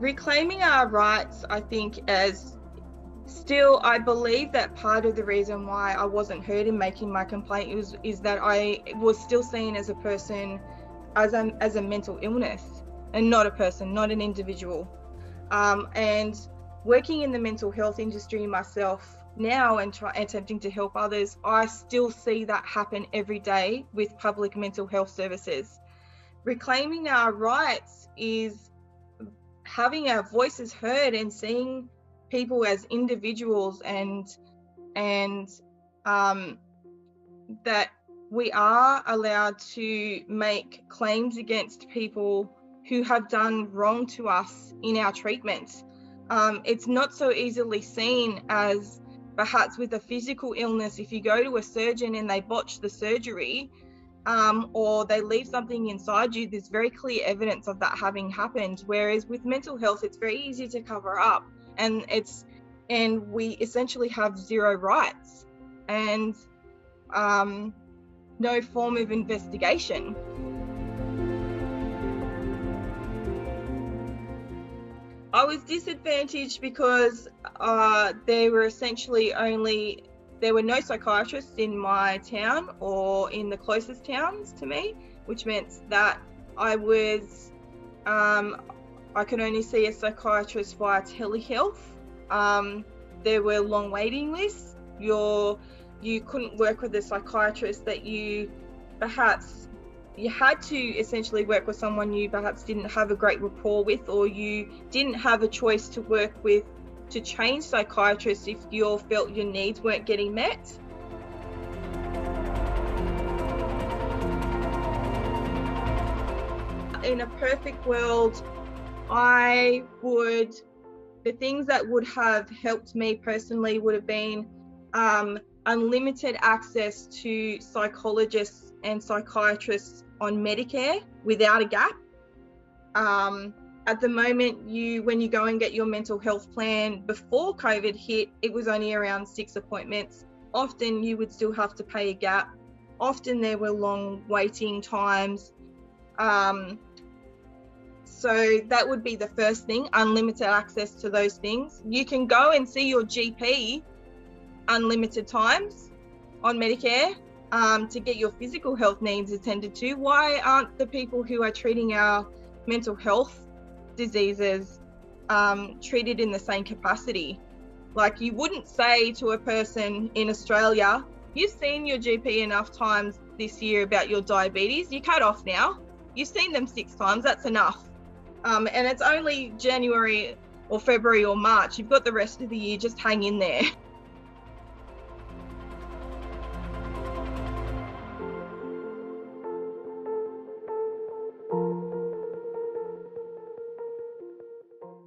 Reclaiming our rights, I think, as still, I believe that part of the reason why I wasn't heard in making my complaint is that I was still seen as a person as a mental illness, and not a person, not an individual. And working in the mental health industry myself now and attempting to help others, I still see that happen every day with public mental health services. Reclaiming our rights is having our voices heard and seeing people as individuals, and that we are allowed to make claims against people who have done wrong to us in our treatment. It's not so easily seen as perhaps with a physical illness. If you go to a surgeon and they botch the surgery, or they leave something inside you, there's very clear evidence of that having happened. Whereas with mental health, it's very easy to cover up, and we essentially have zero rights and no form of investigation. I was disadvantaged because there were no psychiatrists in my town or in the closest towns to me, which meant that I could only see a psychiatrist via telehealth. There were long waiting lists. You couldn't work with a psychiatrist that you had to essentially work with someone you perhaps didn't have a great rapport with, or you didn't have a choice to work with to change psychiatrists if you felt your needs weren't getting met. In a perfect world, the things that would have helped me personally would have been unlimited access to psychologists and psychiatrists on Medicare without a gap. At the moment, when you go and get your mental health plan before COVID hit, it was only around 6 appointments. Often you would still have to pay a gap. Often there were long waiting times. So that would be the first thing, unlimited access to those things. You can go and see your GP unlimited times on Medicare to get your physical health needs attended to. Why aren't the people who are treating our mental health diseases treated in the same capacity? Like, you wouldn't say to a person in Australia, you've seen your GP enough times this year about your diabetes, you cut off now. You've seen them 6 times, that's enough. And it's only January or February or March. You've got the rest of the year, just hang in there.